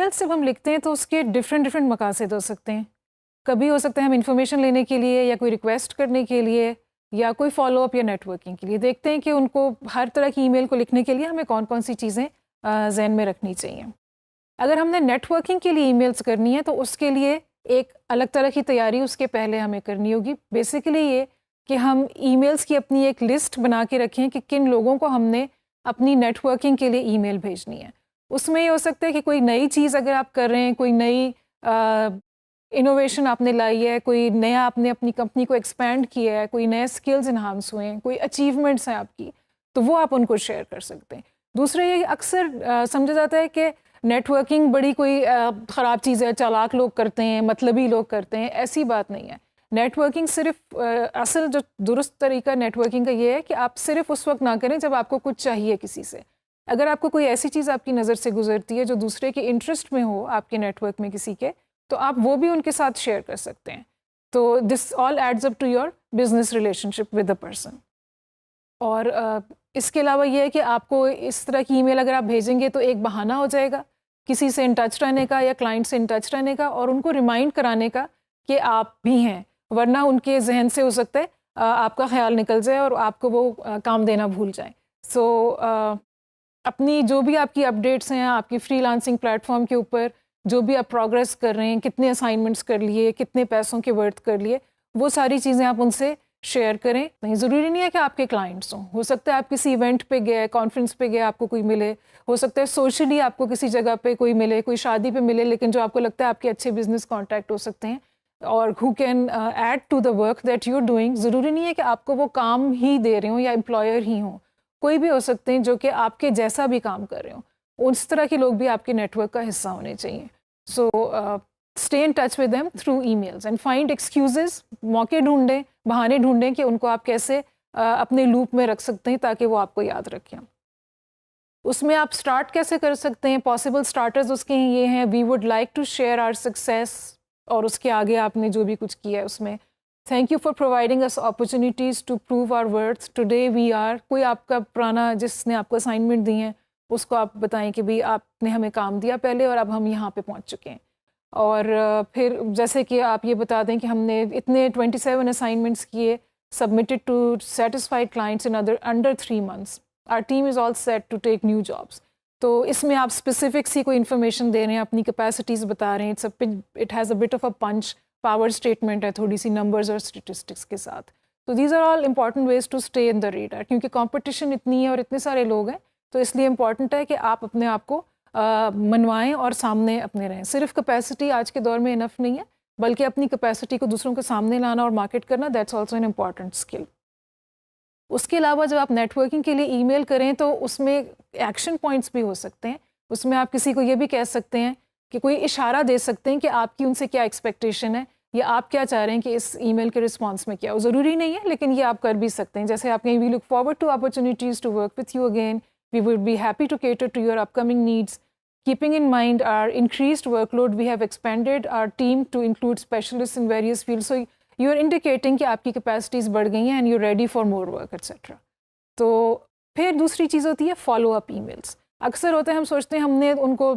Emails जब हम लिखते हैं तो उसके डिफरेंट डिफरेंट मकासद हो सकते हैं। कभी हो सकता है हम इन्फॉर्मेशन लेने के लिए या कोई रिक्वेस्ट करने के लिए या कोई फॉलोअप या नेटवर्किंग के लिए। देखते हैं कि उनको हर तरह की ईमेल को लिखने के लिए हमें कौन कौन सी चीज़ें जहन में रखनी चाहिए। अगर हमने नेटवर्किंग के लिए ईमेल्स करनी है तो उसके लिए एक अलग तरह की तैयारी उसके पहले हमें करनी होगी। बेसिकली ये कि हम ईमेल्स की अपनी एक लिस्ट बना के रखें कि किन लोगों को हमने अपनी नेटवर्किंग के लिए ईमेल भेजनी है। उसमें ये हो सकता है कि कोई नई चीज़ अगर आप कर रहे हैं, कोई नई इनोवेशन आपने लाई है, कोई नया आपने अपनी कंपनी को एक्सपैंड किया है, कोई नए स्किल्स इन्हांस हुए हैं, कोई अचीवमेंट्स हैं आपकी, तो वो आप उनको शेयर कर सकते हैं। दूसरा ये अक्सर समझा जाता है कि नेटवर्किंग बड़ी कोई ख़राब चीज़ है, चालाक लोग करते हैं, मतलबी लोग करते हैं। ऐसी बात नहीं है। नेटवर्किंग सिर्फ असल जो दुरुस्त तरीका नेटवर्किंग का ये है कि आप सिर्फ उस वक्त ना करें जब आपको कुछ चाहिए किसी से। अगर आपको कोई ऐसी चीज़ आपकी नज़र से गुजरती है जो दूसरे के इंटरेस्ट में हो, आपके नेटवर्क में किसी के, तो आप वो भी उनके साथ शेयर कर सकते हैं। तो this all adds up to your business relationship with the person. और इसके अलावा ये है कि आपको इस तरह की ईमेल अगर आप भेजेंगे तो एक बहाना हो जाएगा किसी से इन टच रहने का या क्लाइंट से इन टच रहने का और उनको रिमाइंड कराने का कि आप भी हैं। वरना उनके जहन से हो सकता है आपका ख्याल निकल जाए और आपको वो काम देना भूल जाए। सो अपनी जो भी आपकी अपडेट्स हैं आपकी फ्रीलांसिंग प्लेटफॉर्म के ऊपर, जो भी आप प्रोग्रेस कर रहे हैं, कितने असाइनमेंट्स कर लिए, कितने पैसों के वर्थ कर लिए, वो सारी चीज़ें आप उनसे शेयर करें। नहीं ज़रूरी नहीं है कि आपके क्लाइंट्स हों, हो सकता है आप किसी इवेंट पे गए, कॉन्फ्रेंस पे गए, आपको कोई मिले, हो सकता है सोशली आपको किसी जगह पे कोई मिले, कोई शादी पे मिले, लेकिन जो आपको लगता है आपके अच्छे बिजनेस कॉन्टैक्ट हो सकते हैं और who can add to the work that you are doing. ज़रूरी नहीं है कि आपको वो काम ही दे रहे हों या एम्प्लॉयर ही हों, कोई भी हो सकते हैं जो कि आपके जैसा भी काम कर रहे हों। उस तरह के लोग भी आपके नेटवर्क का हिस्सा होने चाहिए। So stay in touch with them through emails and find excuses. मौके ढूंढें, बहाने ढूंढें कि उनको आप कैसे अपने लूप में रख सकते हैं ताकि वो आपको याद रखें। उसमें आप स्टार्ट कैसे कर सकते हैं? पॉसिबल स्टार्टर्स उसके ये हैं, we would like to share our success, और उसके आगे आपने जो भी कुछ किया है उसमें thank you for providing us opportunities to prove our worth, today we are. कोई आपका पुराना जिसने आपको असाइनमेंट दी हैं उसको आप बताएं कि भाई आपने हमें काम दिया पहले और अब हम यहाँ पे पहुँच चुके हैं। और फिर जैसे कि आप ये बता दें कि हमने इतने 27 असाइनमेंट्स किए, submitted to satisfied clients in under 3 months, our team is all set to take new jobs. तो इसमें आप स्पेसिफिक सी कोई इन्फॉर्मेशन दे रहे हैं, अपनी कैपेसिटीज़ बता रहे हैं, it has a bit of a punch, power statement है, थोड़ी सी नंबर्स और स्टेटिस्टिक्स के साथ। तो these are all important ways to stay in the radar, क्योंकि कंपटीशन इतनी है और इतने सारे लोग हैं, तो इसलिए इम्पॉर्टेंट है कि आप अपने आप को मनवाएं और सामने अपने रहें। सिर्फ कैपेसिटी आज के दौर में इनफ नहीं है, बल्कि अपनी कैपेसिटी को दूसरों के सामने लाना और मार्केट करना, that's also an important skill. उसके अलावा जब आप नेटवर्किंग के लिए ईमेल करें तो उसमें एक्शन पॉइंट्स भी हो सकते हैं। उसमें आप किसी को ये भी कह सकते हैं कि कोई इशारा दे सकते हैं कि आपकी उनसे क्या एक्सपेक्टेशन है या आप क्या चाह रहे हैं कि इस ईमेल के रिस्पांस में क्या हो। ज़रूरी नहीं है, लेकिन ये आप कर भी सकते हैं। जैसे आप कहीं we look forward to opportunities to work with you again, we would be happy to cater to your upcoming needs, keeping in mind our increased workload, we have expanded our team to include specialists in various fields. So you are indicating कि आपकी capacities बढ़ गई हैं and you're ready for more work, etc. तो फिर दूसरी चीज़ होती है फॉलो अप ईमेल्स। अक्सर होता है हम सोचते हैं हमने उनको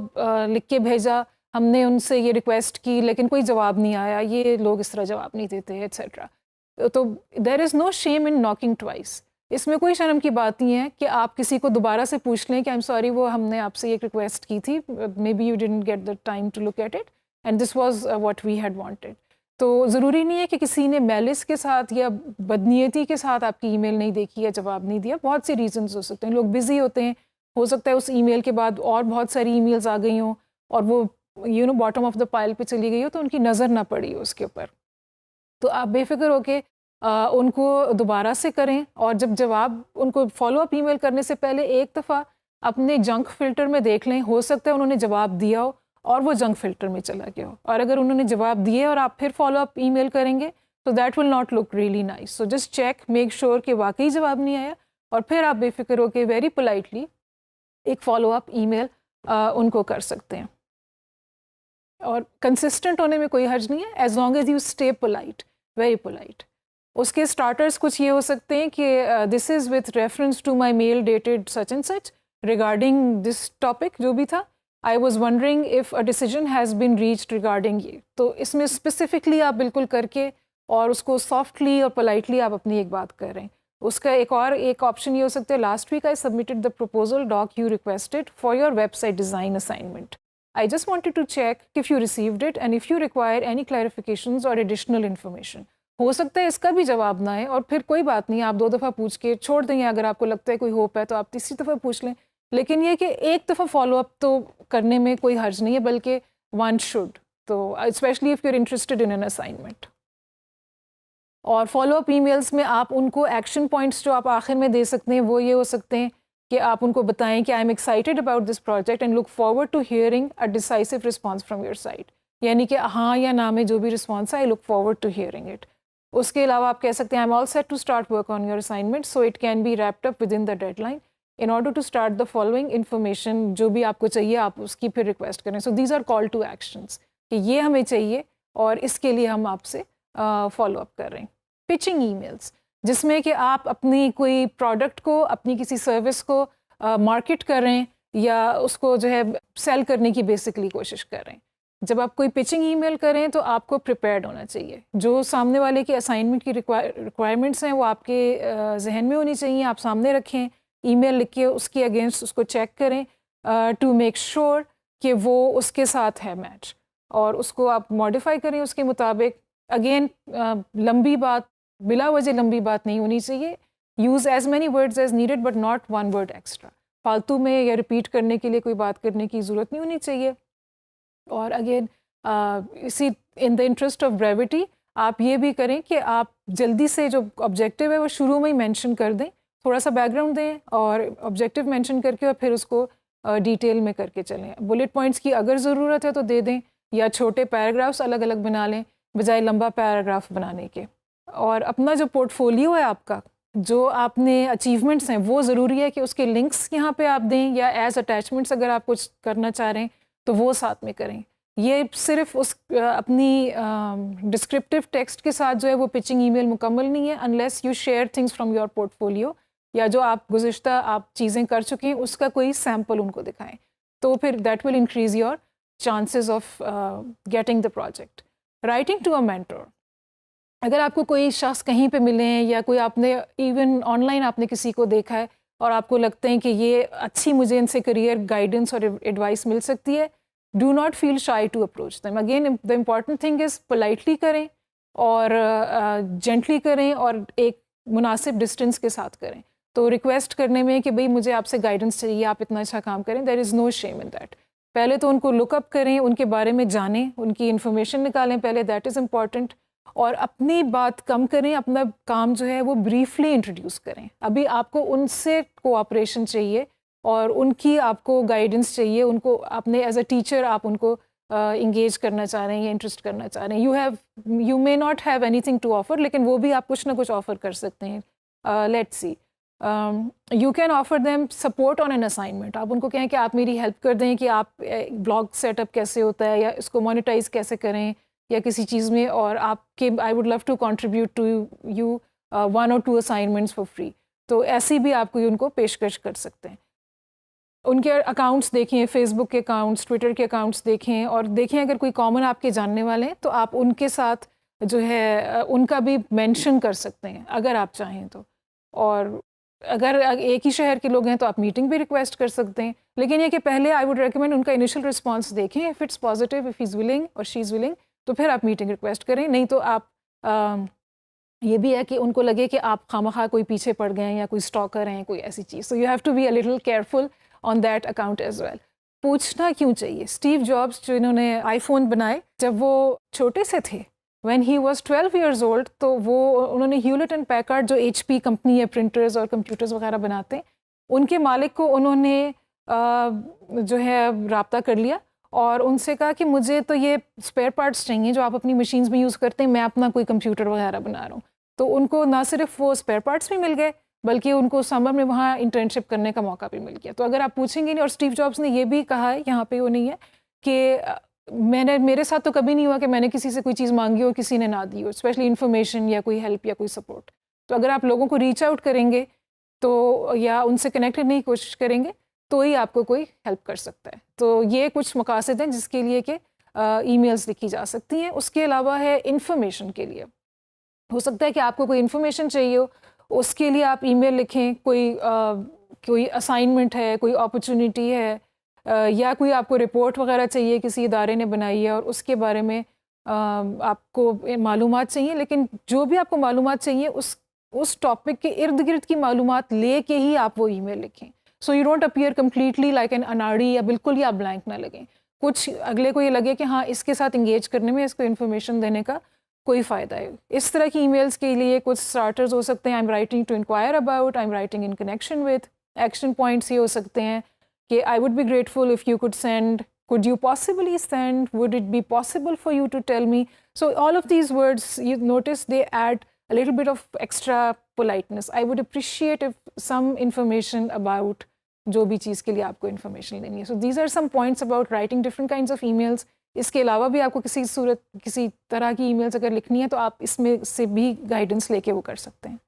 लिख के भेजा, हमने उनसे ये रिक्वेस्ट की, लेकिन कोई जवाब नहीं आया, ये लोग इस तरह जवाब नहीं देते, एट्सेट्रा। तो there is no shame in knocking twice. इसमें कोई शर्म की बात नहीं है कि आप किसी को दोबारा से पूछ लें कि आई एम सॉरी, वो हमने आपसे एक रिक्वेस्ट की थी, maybe you didn't get the time to look at it and this was what we had wanted. तो ज़रूरी नहीं है कि किसी ने मैलिस के साथ या बदनीयती के साथ आपकी ईमेल नहीं देखी या जवाब नहीं दिया। बहुत से रीजंस हो सकते हैं, लोग बिजी होते हैं, हो सकता है उस ईमेल के बाद और बहुत सारी ईमेल्स आ गई हों और वो बॉटम ऑफ द पाइल पे चली गई हो तो उनकी नज़र ना पड़ी हो उसके ऊपर। तो आप बेफिक्र होके उनको दोबारा से करें, और जब जवाब उनको फॉलो अप ईमेल करने से पहले एक दफ़ा अपने जंक फ़िल्टर में देख लें। हो सकता है उन्होंने जवाब दिया हो और वो जंक फ़िल्टर में चला गया हो, और अगर उन्होंने जवाब दिए और आप फिर फॉलो अप ईमेल करेंगे तो that will not look really nice. So just check, make sure कि वाकई जवाब नहीं आया, और फिर आप बेफिक्र होकर वेरी पोलाइटली एक फॉलो अप ईमेल उनको कर सकते हैं। और कंसिस्टेंट होने में कोई हर्ज नहीं है, as long as you stay polite, very polite. उसके स्टार्टर्स कुछ ये हो सकते हैं कि this is with reference to my mail dated such and such regarding this topic, जो भी था, I was wondering if a decision has been reached regarding ये। तो इसमें स्पेसिफिकली आप बिल्कुल करके और उसको सॉफ्टली और पोलाइटली आप अपनी एक बात कर रहे हैं। उसका एक ऑप्शन ये हो सकता है, last week I submitted the proposal doc you requested for your website design assignment. I just wanted to check if you received it and if you require any clarifications or additional information. हो सकता है इसका भी जवाब ना आए और फिर कोई बात नहीं, आप 2 दफ़ा पूछ के छोड़ देंगे। अगर आपको लगता है कोई होप है तो आप तीसरी दफ़ा पूछ लें, लेकिन ये कि एक दफ़ा फॉलोअप तो करने में कोई हर्ज नहीं है, बल्कि वन शुड, तो specially if you are interested in an assignment. और फॉलोअप ईमेल्स में आप उनको एक्शन पॉइंट्स जो आप आखिर में दे सकते हैं वो ये हो सकते हैं कि आप उनको बताएं कि I am excited about this project and look forward to hearing a decisive response from your side, यानी कि हाँ या ना में जो भी रिस्पांस है, I look forward to hearing it. उसके अलावा आप कह सकते हैं I am all set to start work on your assignment so it can be wrapped up within the deadline in order to start the following information. जो भी आपको चाहिए आप उसकी फिर रिक्वेस्ट करें। So these are call to actions कि ये हमें चाहिए और इसके लिए हम आपसे फॉलो अप कर रहे हैं। पिचिंग ईमेल्स, जिसमें कि आप अपनी कोई प्रोडक्ट को, अपनी किसी सर्विस को मार्केट कर रहे हैं या उसको जो है सेल करने की बेसिकली कोशिश कर रहे हैं। जब आप कोई पिचिंग ईमेल करें तो आपको प्रिपेयर्ड होना चाहिए। जो सामने वाले की असाइनमेंट की रिक्वायरमेंट्स हैं वो आपके जहन में होनी चाहिए, आप सामने रखें, ईमेल लिख के उसके अगेंस्ट उसको चेक करें टू मेक श्योर कि वो उसके साथ है मैच, और उसको आप मॉडिफाई करें उसके मुताबिक। अगेन लंबी बात, बिला वजह लंबी बात नहीं होनी चाहिए। Use as many words as needed but not one word extra. फालतू में या रिपीट करने के लिए कोई बात करने की ज़रूरत नहीं होनी चाहिए। और अगेन इसी in the interest of brevity आप ये भी करें कि आप जल्दी से जो ऑब्जेक्टिव है वो शुरू में ही मेंशन कर दें, थोड़ा सा बैकग्राउंड दें और ऑब्जेक्टिव मेंशन करके और फिर उसको डिटेल में करके चलें। बुलेट पॉइंट्स की अगर ज़रूरत है तो दे दें, या छोटे पैराग्राफ्स अलग अलग बना लें बजाय लंबा पैराग्राफ बनाने के। और अपना जो पोर्टफोलियो है आपका, जो आपने अचीवमेंट्स हैं, वो ज़रूरी है कि उसके लिंक्स यहाँ पे आप दें, या एज अटैचमेंट्स अगर आप कुछ करना चाह रहे हैं तो वो साथ में करें। ये सिर्फ उस अपनी डिस्क्रिप्टिव टेक्स्ट के साथ जो है वो पिचिंग ईमेल मुकम्मल नहीं है, unless you share things from your portfolio, या जो आप गुज़िश्ता आप चीज़ें कर चुके हैं उसका कोई सैम्पल उनको दिखाएं, तो फिर that will increase your chances of getting the project. Writing to a mentor, अगर आपको कोई शख्स कहीं पे मिले हैं या कोई आपने इवन ऑनलाइन आपने किसी को देखा है और आपको लगता है कि ये अच्छी मुझे इनसे करियर गाइडेंस और एडवाइस मिल सकती है, do not feel shy to approach them. Again the important thing is politely करें और जेंटली करें और एक मुनासिब डिस्टेंस के साथ करें। तो रिक्वेस्ट करने में कि भाई मुझे आपसे गाइडेंस चाहिए, आप इतना अच्छा काम करें, there is no shame in that. पहले तो उनको लुकअप करें, उनके बारे में जानें, उनकी इन्फॉर्मेशन निकालें पहले, दैट इज़ इम्पॉर्टेंट। और अपनी बात कम करें, अपना काम जो है वो ब्रीफली इंट्रोड्यूस करें। अभी आपको उनसे कोऑपरेशन चाहिए और उनकी आपको गाइडेंस चाहिए, उनको आपने एज अ टीचर आप उनको इंगेज करना चाह रहे हैं या इंटरेस्ट करना चाह रहे हैं। You may not have anything to offer, लेकिन वो भी आप कुछ ना कुछ ऑफर कर सकते हैं। Let's see, you can offer them support on an assignment. आप उनको कहें कि आप मेरी हेल्प कर दें कि आप ब्लॉग सेटअप कैसे होता है या इसको मोनेटाइज कैसे करें या किसी चीज़ में, और आपके I would love to contribute to you 1 or 2 assignments for free. तो ऐसी भी आप कोई उनको पेशकश कर सकते हैं। उनके अकाउंट्स देखें, फेसबुक के अकाउंट्स, ट्विटर के अकाउंट्स देखें, और देखें अगर कोई कॉमन आपके जानने वाले हैं तो आप उनके साथ जो है उनका भी मेंशन कर सकते हैं अगर आप चाहें तो। और अगर एक ही शहर के लोग हैं तो आप मीटिंग भी रिक्वेस्ट कर सकते हैं। लेकिन ये कि पहले आई वुड रिकमेंड उनका इनिशियल रिस्पांस देखें, if it's positive, if he is willing और शी इज़ विलिंग, तो फिर आप मीटिंग रिक्वेस्ट करें। नहीं तो आप ये भी है कि उनको लगे कि आप खामखा कोई पीछे पड़ गए हैं या कोई स्टॉकर हैं, कोई ऐसी चीज़। So you have to be a little careful on that account as well. पूछना क्यों चाहिए? स्टीव जॉब्स जो इन्होंने आईफोन बनाए, जब वो छोटे से थे, when he was 12 years old, तो वो उन्होंने ह्यूलेट एंड पैकार्ड जो HP कंपनी है, प्रिंटर्स और कंप्यूटर्स वगैरह बनाते हैं, उनके मालिक को उन्होंने जो है रब्ता कर लिया और उनसे कहा कि मुझे तो ये स्पेयर पार्ट्स चाहिए जो आप अपनी मशीन्स में यूज़ करते हैं, मैं अपना कोई कंप्यूटर वगैरह बना रहा हूँ। तो उनको ना सिर्फ वो स्पेयर पार्ट्स भी मिल गए, बल्कि उनको समर में वहाँ इंटर्नशिप करने का मौका भी मिल गया। तो अगर आप पूछेंगे नहीं, और स्टीव जॉब्स ने ये भी कहा है, यहाँ पे वो नहीं है कि मेरे साथ तो कभी नहीं हुआ कि मैंने किसी से कोई चीज़ मांगी हो किसी ने ना दी हो, स्पेशली इन्फॉर्मेशन या कोई हेल्प या कोई सपोर्ट। तो अगर आप लोगों को रीच आउट करेंगे तो या उनसे कनेक्ट करने की कोशिश करेंगे तो ही आपको कोई हेल्प कर सकता है। तो ये कुछ मकासद हैं जिसके लिए कि ईमेल्स लिखी जा सकती हैं। उसके अलावा है इंफॉर्मेशन के लिए, हो सकता है कि आपको कोई इन्फॉर्मेशन चाहिए हो, उसके लिए आप ईमेल लिखें। कोई असाइनमेंट है, कोई अपॉर्चुनिटी है, या कोई आपको रिपोर्ट वगैरह चाहिए किसी इदारे ने बनाई है और उसके बारे में आपको मालूमात चाहिए। लेकिन जो भी आपको मालूमात चाहिए उस टॉपिक के इर्द गिर्द की मालूमात ले के ही आप वो ईमेल लिखें। So you don't appear completely like an अनाड़ी, या बिल्कुल ही आप ब्लैंक ना लगें। कुछ अगले को ये लगे कि हाँ इसके साथ इंगेज करने में, इसको इन्फॉर्मेशन देने का कोई फ़ायदा है। इस तरह की ईमेल्स के लिए कुछ स्टार्टर्स हो सकते हैं। I am writing to inquire about, I am writing in connection with. Action points ये हो सकते हैं कि I would be grateful if you could send, could you possibly send, would it be possible for you to tell me? So all of these words, you notice they add a little bit of extra politeness. I would appreciate if some information about जो भी चीज़ के लिए आपको information लेनी है. So these are some points about writing different kinds of emails. इसके अलावा भी आपको किसी तरह की emails अगर लिखनी है तो आप इसमें से भी guidance लेके वो कर सकते हैं.